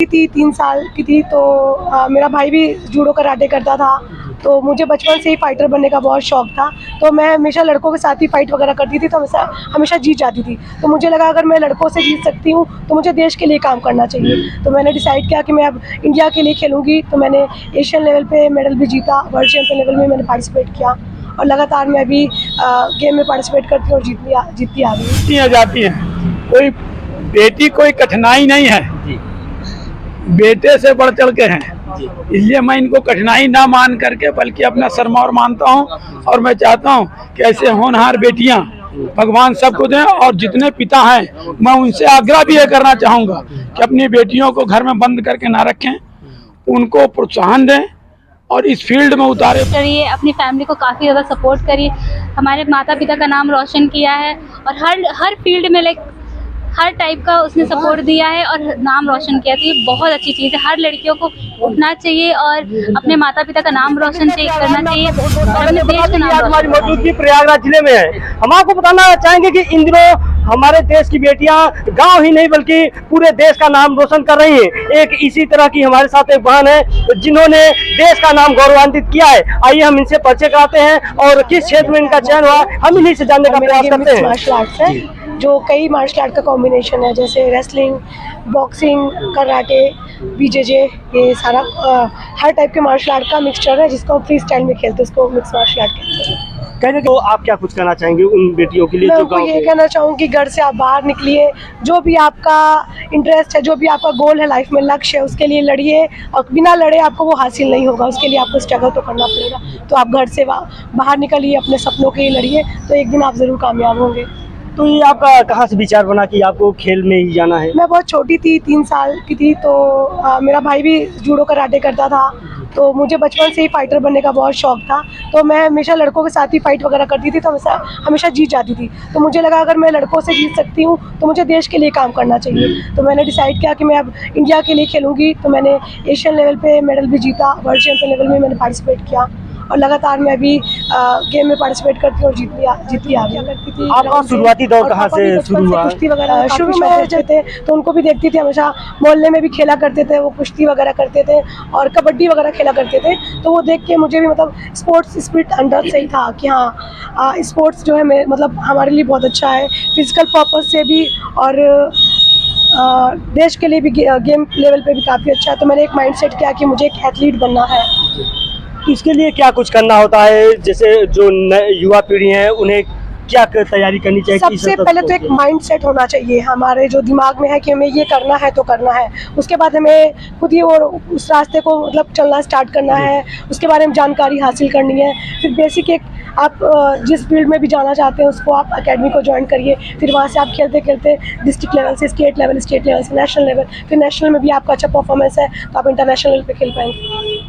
थी 3 साल की थी तो मेरा भाई भी जूडो कराटे करता था, तो मुझे बचपन से ही फाइटर बनने का बहुत शौक था। तो मैं हमेशा लड़कों के साथ ही फाइट वगैरह करती थी, तो हमेशा हमेशा जीत जाती थी। तो मुझे लगा अगर मैं लड़कों से जीत सकती हूँ तो मुझे देश के लिए काम करना चाहिए। तो मैंने डिसाइड किया कि मैं अब इंडिया के लिए खेलूँगी। तो मैंने एशियन लेवल पे मेडल भी जीता, वर्ल्ड चैम्पियन लेवल में मैंने पार्टिसिपेट किया और लगातार मैं अभी गेम में पार्टिसिपेट करती हूँ और जीतती आ रही हूँ। जाती हैं, कोई बेटी कोई कठिनाई नहीं है, बेटे से बढ़ चढ़ के हैं। इसलिए मैं इनको कठिनाई ना मान करके बल्कि अपना सरमौर मानता हूँ और मैं चाहता हूँ कि ऐसे होनहार बेटियाँ भगवान सबको दें। और जितने पिता हैं मैं उनसे आग्रह भी ये करना चाहूँगा कि अपनी बेटियों को घर में बंद करके ना रखें, उनको प्रोत्साहन दें और इस फील्ड में उतारे करिए, अपनी फैमिली को काफ़ी ज़्यादा सपोर्ट करिए। हमारे माता पिता का नाम रोशन किया है और हर फील्ड में हर टाइप का उसने सपोर्ट दिया है और नाम रोशन किया। तो ये बहुत अच्छी चीज़ है, हर लड़कियों को उठना चाहिए और अपने माता पिता का नाम रोशन करना चाहिए और अपने देश का नाम हमारी मौजूदगी प्रयागराज जिले में है। हम आपको बताना चाहेंगे कि इन दिनों हमारे देश की बेटियां गांव ही नहीं बल्कि पूरे देश का नाम रोशन कर रही हैं। एक इसी तरह की हमारे साथ एक बहन है जिन्होंने देश का नाम गौरवान्वित किया है। आइए हम इनसे परिचय कराते हैं और किस क्षेत्र में इनका चयन हुआ हम इन्हीं से जानने का प्रयास करते हैं। मार्शल आर्ट्स है जो कई मार्शल आर्ट का कॉम्बिनेशन है, जैसे रेसलिंग, बॉक्सिंग, कराटे, बीजेजे, ये सारा हर टाइप के मार्शल आर्ट का मिक्सचर है जिसको हम फ्री स्टाइल में खेलते हैं, उसको मिक्स मार्शल आर्ट कहते हैं। कहने तो आप क्या कुछ कहना चाहेंगे उन बेटियों के लिए मैं जो उनको गाँव ये कहना चाहूँगी घर से आप बाहर निकलिए, जो भी आपका इंटरेस्ट है, जो भी आपका गोल है लाइफ में, लक्ष्य है, उसके लिए लड़िए और बिना लड़े आपको वो हासिल नहीं होगा, उसके लिए आपको स्ट्रगल तो करना पड़ेगा। तो आप घर से बाहर निकलिए, अपने सपनों के लिए लड़िए, तो एक दिन आप ज़रूर कामयाब होंगे। तो ये आपका कहाँ से विचार बना कि आपको खेल में ही जाना है? मैं बहुत छोटी थी, 3 साल की थी, तो मेरा भाई भी जूडो कराटे करता था, तो मुझे बचपन से ही फाइटर बनने का बहुत शौक था। तो मैं हमेशा लड़कों के साथ ही फाइट वगैरह करती थी, तो हमेशा जीत जाती थी। तो मुझे लगा अगर मैं लड़कों से जीत सकती हूँ तो मुझे देश के लिए काम करना चाहिए। तो मैंने डिसाइड किया कि मैं अब इंडिया के लिए खेलूँगी। तो मैंने एशियन लेवल पे मेडल भी जीता, वर्ल्ड चैम्पियन लेवल में मैंने पार्टिसिपेट किया और लगातार मैं अभी गेम में पार्टिसिपेट करती हूँ और जीतती आ गया करती थी। आपका शुरुआती दौर कहाँ से शुरू हुआ? कुश्ती वगैरह शुरू में जो थे तो उनको भी देखती थी, हमेशा मोहल्ले में भी खेला करते थे, वो कुश्ती वगैरह करते थे और कबड्डी वगैरह खेला करते थे। तो वो देख के मुझे भी मतलब स्पोर्ट्स स्पिरिट अंदर से ही था कि हाँ स्पोर्ट्स जो है मतलब हमारे लिए बहुत अच्छा है, फिजिकल पर्पस से भी और देश के लिए भी गेम लेवल पे भी काफ़ी अच्छा है। तो मैंने एक माइंड सेट किया कि मुझे एक एथलीट बनना है। तो इसके लिए क्या कुछ करना होता है, जैसे जो युवा पीढ़ी है उन्हें क्या तैयारी करनी चाहिए? सबसे पहले तो एक माइंड सेट होना चाहिए हमारे जो दिमाग में है कि हमें ये करना है तो करना है। उसके बाद हमें खुद ही और उस रास्ते को मतलब चलना स्टार्ट करना है, उसके बारे में जानकारी हासिल करनी है। फिर बेसिक एक आप जिस फील्ड में भी जाना चाहते हैं उसको आप एकेडमी को ज्वाइन करिए, फिर वहाँ से आप खेलते खेलते डिस्ट्रिक्ट लेवल से स्टेट लेवल से नेशनल लेवल, फिर नेशनल में भी आपका अच्छा परफॉर्मेंस है तो आप इंटरनेशनल लेवल पे खेल पाएंगे।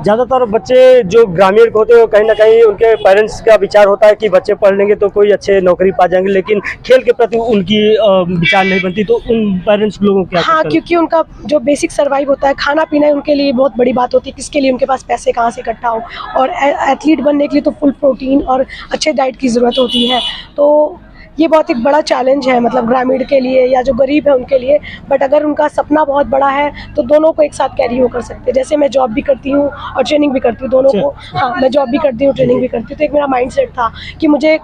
ज़्यादातर बच्चे जो ग्रामीण होते हैं कहीं ना कहीं उनके पेरेंट्स का विचार होता है कि बच्चे पढ़ लेंगे तो कोई अच्छे नौकरी पा जाएंगे, लेकिन खेल के प्रति उनकी विचार नहीं बनती। तो उन पेरेंट्स लोगों को हाँ, क्योंकि उनका जो बेसिक सर्वाइव होता है, खाना पीना है, उनके लिए बहुत बड़ी बात होती है, किसके लिए उनके पास पैसे कहाँ से इकट्ठा हो। और एथलीट बनने के लिए तो फुल प्रोटीन और अच्छे डाइट की ज़रूरत होती है। तो ये बहुत एक बड़ा चैलेंज है मतलब ग्रामीण के लिए या जो गरीब है उनके लिए। बट अगर उनका सपना बहुत बड़ा है तो दोनों को एक साथ कैरी हो कर सकते हैं। जैसे मैं जॉब भी करती हूँ और ट्रेनिंग भी करती हूँ दोनों को। हाँ, मैं जॉब भी करती हूँ, ट्रेनिंग भी करती हूँ। तो एक मेरा माइंड सेट था कि मुझे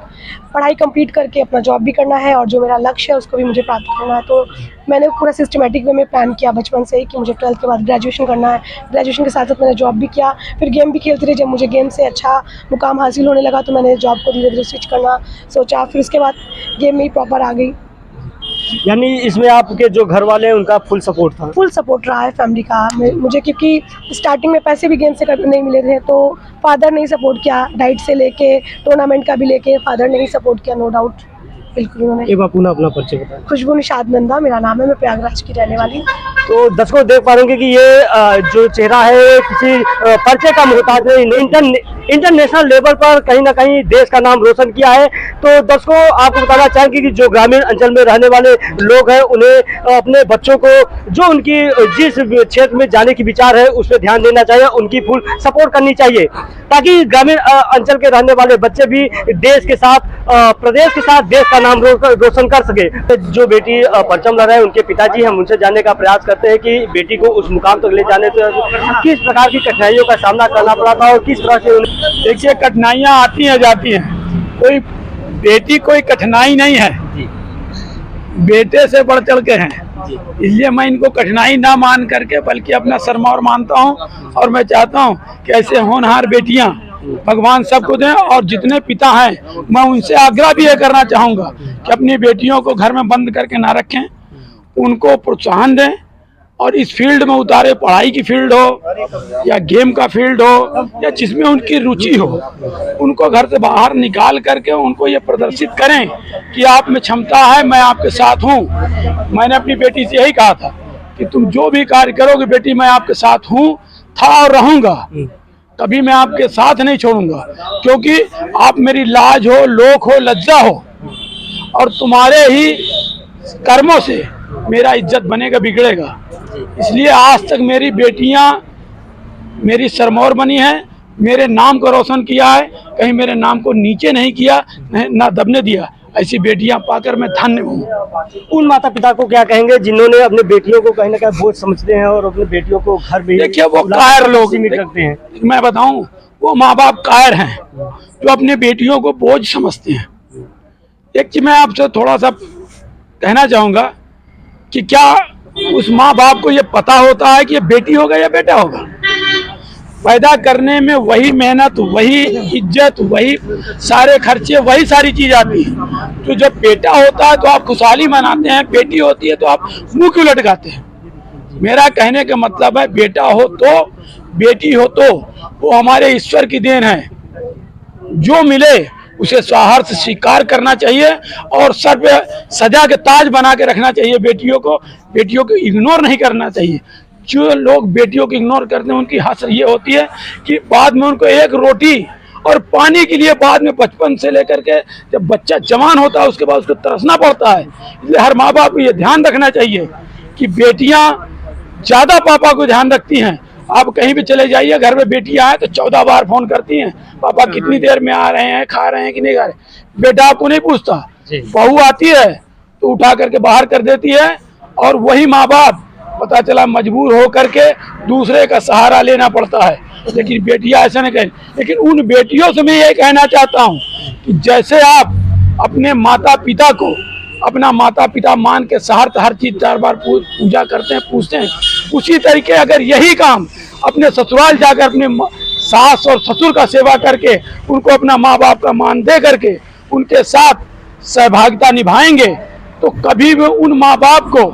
पढ़ाई कंप्लीट करके अपना जॉब भी करना है और जो मेरा लक्ष्य है उसको भी मुझे प्राप्त करना है। तो मैंने पूरा सिस्टमेटिक वे में प्लान किया बचपन से ही कि मुझे 12th के बाद ग्रेजुएशन करना है। ग्रेजुएशन के साथ साथ मैंने जॉब भी किया, फिर गेम भी खेलती रही। जब मुझे गेम से अच्छा मुकाम हासिल होने लगा तो मैंने जॉब को धीरे धीरे स्विच करना सोचा, फिर उसके बाद गेम में ही प्रॉपर आ गई। यानी इसमें आपके जो घर वाले हैं उनका फुल सपोर्ट था? फुल सपोर्ट रहा है फैमिली का मुझे, क्योंकि स्टार्टिंग में पैसे भी गेम से नहीं मिले थे तो फादर ने ही सपोर्ट किया, डाइट से लेके टूर्नामेंट का भी लेके फादर ने ही सपोर्ट किया, नो डाउट। बिल्कुल उन्होंने। एक बार पुनः अपना परिचय बताएं। खुशबू निषाद नंदा मेरा नाम है, मैं प्रयागराज की रहने वाली हूँ। तो दर्शकों देख पा रहे होंगे कि ये जो चेहरा है किसी परिचय का मोहताज नहीं, इंटरनेशनल लेवल पर कहीं ना कहीं देश का नाम रोशन किया है। तो दर्शकों, आपको बताना चाहेंगे कि जो ग्रामीण अंचल में रहने वाले लोग हैं, उन्हें अपने बच्चों को जो उनकी जिस क्षेत्र में जाने की विचार है उस पर ध्यान देना चाहिए, उनकी फुल सपोर्ट करनी चाहिए, ताकि ग्रामीण अंचल के रहने वाले बच्चे भी देश के साथ, प्रदेश के साथ देश का नाम रोशन कर सके। जो बेटी परचम लहराए हैं, उनके पिताजी, हम उनसे जानने का प्रयास करते हैं कि बेटी को उस मुकाम तक ले जाने से किस प्रकार की कठिनाइयों का सामना करना पड़ा था और किस तरह से देखिए, कठिनाइयाँ आती हैं जाती हैं, कोई बेटी कोई कठिनाई नहीं है, बेटे से बढ़ चढ़ के हैं। इसलिए मैं इनको कठिनाई ना मान करके बल्कि अपना सरमौर मानता हूँ, और मैं चाहता हूँ कि ऐसे होनहार बेटियाँ भगवान सबको दें। और जितने पिता हैं, मैं उनसे आग्रह भी ये करना चाहूँगा कि अपनी बेटियों को घर में बंद करके ना रखें, उनको प्रोत्साहन दें और इस फील्ड में उतारे, पढ़ाई की फील्ड हो या गेम का फील्ड हो या जिसमें उनकी रुचि हो, उनको घर से बाहर निकाल करके उनको ये प्रदर्शित करें कि आप में क्षमता है, मैं आपके साथ हूँ। मैंने अपनी बेटी से यही कहा था कि तुम जो भी कार्य करोगे बेटी, मैं आपके साथ हूँ, था और रहूँगा, कभी मैं आपके साथ नहीं छोड़ूंगा, क्योंकि आप मेरी लाज हो, लोक हो, लज्जा हो, और तुम्हारे ही कर्मों से मेरा इज्जत बनेगा, बिगड़ेगा। इसलिए आज तक मेरी बेटियां मेरी सरमौर बनी हैं, मेरे नाम को रोशन किया है, कहीं मेरे नाम को नीचे नहीं किया, ना दबने दिया। ऐसी बेटियां पाकर मैं धन्य हूँ। उन माता पिता को क्या कहेंगे जिन्होंने अपने बेटियों को कहीं ना कहीं बोझ समझते हैं और अपने बेटियों को घर में, देखिए, वो कायर लोग रखते हैं। मैं बताऊं, वो माँ बाप कायर हैं जो अपने बेटियों को बोझ समझते हैं। एक चीज मैं आपसे थोड़ा सा कहना चाहूंगा कि क्या उस माँ बाप को ये पता होता है कि ये बेटी होगा या बेटा होगा? पैदा करने में वही मेहनत, वही इज्जत, वही सारे खर्चे, वही सारी चीज आती है। तो जब बेटा होता है तो आप खुशहाली मनाते हैं, बेटी होती है तो आप मुंह क्यों लटकाते हैं? मेरा कहने का मतलब है, बेटा हो तो, बेटी हो तो, वो हमारे ईश्वर की देन है। जो मिले उसे साहर्ष स्वीकार करना चाहिए और सर पे सजा के ताज बना के रखना चाहिए। बेटियों को इग्नोर नहीं करना चाहिए। जो लोग बेटियों को इग्नोर करते हैं, उनकी हसर ये होती है कि बाद में उनको एक रोटी और पानी के लिए बाद में बचपन से लेकर के जब बच्चा जवान होता है उसके बाद उसको तरसना पड़ता है। इसलिए हर माँ बाप को ये ध्यान रखना चाहिए कि बेटियाँ ज़्यादा पापा को ध्यान रखती हैं। आप कहीं भी चले जाइए, घर में बेटियां हैं तो 14 बार फोन करती हैं, पापा कितनी देर में आ रहे हैं, खा रहे हैं कि नहीं खा रहे। बेटा आपको नहीं पूछता, बहू आती है तो उठा करके बाहर कर देती है, और वही माँ बाप पता चला मजबूर हो करके दूसरे का सहारा लेना पड़ता है। लेकिन बेटियां ऐसा नहीं कहें। लेकिन उन बेटियों से मैं ये कहना चाहता हूँ कि जैसे आप अपने माता पिता को अपना माता पिता मान के हर चीज 4 बार पूजा करते हैं, पूछते हैं, उसी तरीके अगर यही काम अपने ससुराल जाकर अपने सास और ससुर का सेवा करके उनको अपना माँ बाप का मान दे करके उनके साथ सहभागिता निभाएंगे तो कभी भी उन माँ बाप को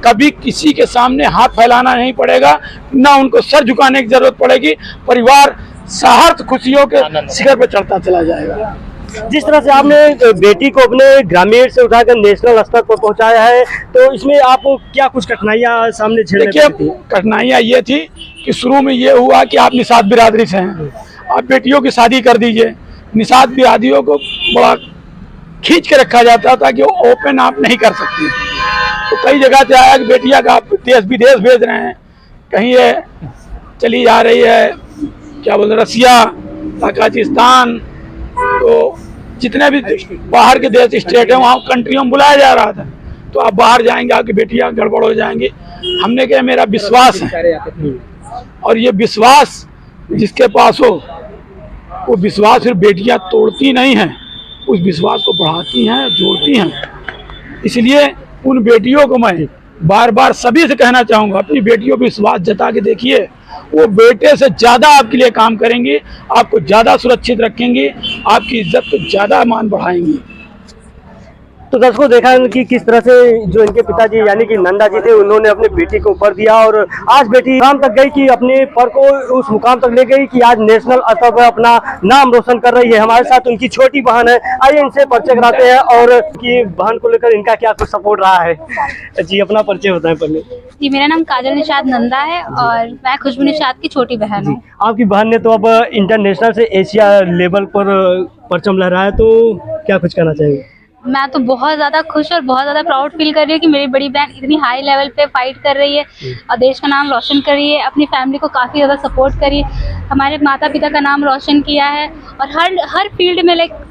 कभी किसी के सामने हाथ फैलाना नहीं पड़ेगा, ना उनको सर झुकाने की जरूरत पड़ेगी। परिवार साहर्थ खुशियों के शिखर पर चढ़ता चला जाएगा। जिस तरह से आपने बेटी को अपने ग्रामीण से उठाकर नेशनल स्तर पर पहुंचाया है, तो इसमें आपको क्या कुछ कठिनाइयां सामने झेलनी पड़ी? देखिए, कठिनाइयां ये थी कि शुरू में ये हुआ कि आप निषाद बिरादरी से हैं, आप बेटियों की शादी कर दीजिए। निषाद बिरादरियों को बड़ा खींच के रखा जाता था कि वो ओपन आप नहीं कर सकती। तो कई जगह से आया कि बेटियां का आप देश विदेश भेज रहे हैं, कहीं ये चली जा रही है, क्या बोलते, रसिया, पाकिस्तान, तो जितने भी बाहर के देश स्टेट है वहाँ कंट्रियों में बुलाया जा रहा था। तो आप बाहर जाएंगे, आपकी बेटियां गड़बड़ हो जाएंगी। हमने कहा मेरा विश्वास है, और ये विश्वास जिसके पास हो वो विश्वास फिर बेटियां तोड़ती नहीं हैं, उस विश्वास को बढ़ाती हैं, जोड़ती हैं। इसलिए उन बेटियों को मैं बार बार सभी से कहना चाहूँगा, अपनी बेटियों पर विश्वास जता के देखिए, वो बेटे से ज़्यादा आपके लिए काम करेंगी, आपको ज़्यादा सुरक्षित रखेंगी, आपकी इज्जत को ज़्यादा मान बढ़ाएंगी। तो दर्शकों देखा कि किस तरह से जो इनके पिताजी यानी कि नंदा जी थे, उन्होंने अपनी बेटी को ऊपर दिया और आज बेटी मुकाम तक गई कि अपने पर को उस मुकाम तक ले गई कि आज नेशनल स्तर पर अपना नाम रोशन कर रही है। हमारे साथ उनकी छोटी बहन है, आइए इनसे परिचय कराते हैं और कि बहन को लेकर इनका क्या कुछ सपोर्ट रहा है। जी अपना परिचय बताएं पहले। जी, मेरा नाम काजल निषाद नंदा है और मैं खुशबू निषाद की छोटी बहन हूँ। आपकी बहन ने तो अब इंटरनेशनल से एशिया लेवल पर परचम लहराया है, तो क्या कुछ कहना चाहिए? मैं तो बहुत ज़्यादा खुश और बहुत ज़्यादा प्राउड फील कर रही हूँ कि मेरी बड़ी बहन इतनी हाई लेवल पे फाइट कर रही है और देश का नाम रोशन कर रही है, अपनी फैमिली को काफ़ी ज़्यादा सपोर्ट करी, हमारे माता पिता का नाम रोशन किया है और हर फील्ड में लाइक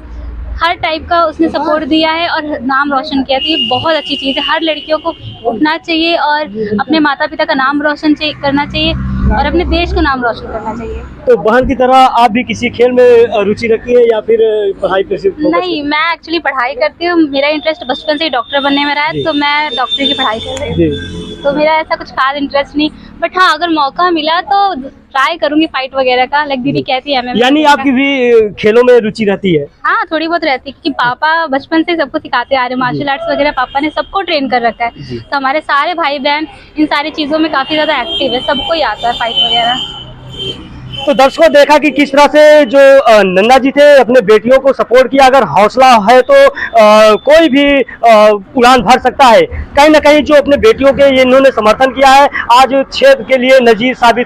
हर टाइप का उसने सपोर्ट दिया है और नाम रोशन किया। तो ये बहुत अच्छी चीज़ है, हर लड़कियों को उठना चाहिए और अपने माता पिता का नाम रोशन करना चाहिए और अपने देश का नाम रोशन करना चाहिए। तो बहन की तरह आप भी किसी खेल में रुचि रखी है या फिर पढ़ाई पर सिर्फ फोकस है? नहीं, मैं एक्चुअली पढ़ाई करती हूँ, मेरा इंटरेस्ट बचपन से ही डॉक्टर बनने में रहा है, तो मैं डॉक्टरी की पढ़ाई कर रही हूँ। तो मेरा ऐसा कुछ खास इंटरेस्ट नहीं, बट हाँ अगर मौका मिला तो ट्राई करूंगी फाइट वगैरह का, लाइक दीदी कहती है। यानी आपकी भी खेलों में रुचि रहती है? हाँ थोड़ी बहुत रहती है, क्योंकि पापा बचपन से सबको सिखाते आ रहे, मार्शल आर्ट्स वगैरह पापा ने सबको ट्रेन कर रखा है, तो हमारे सारे भाई बहन इन सारी चीज़ों में काफ़ी ज़्यादा एक्टिव है, सबको ही आता है फाइट वगैरह। तो दर्शकों देखा कि किस तरह से जो नंदा जी थे अपने बेटियों को सपोर्ट किया। अगर हौसला है तो कोई भी उड़ान भर सकता है। कहीं ना कहीं जो अपने बेटियों के ये इन्होंने समर्थन किया है, आज क्षेत्र के लिए नजीर साबित हो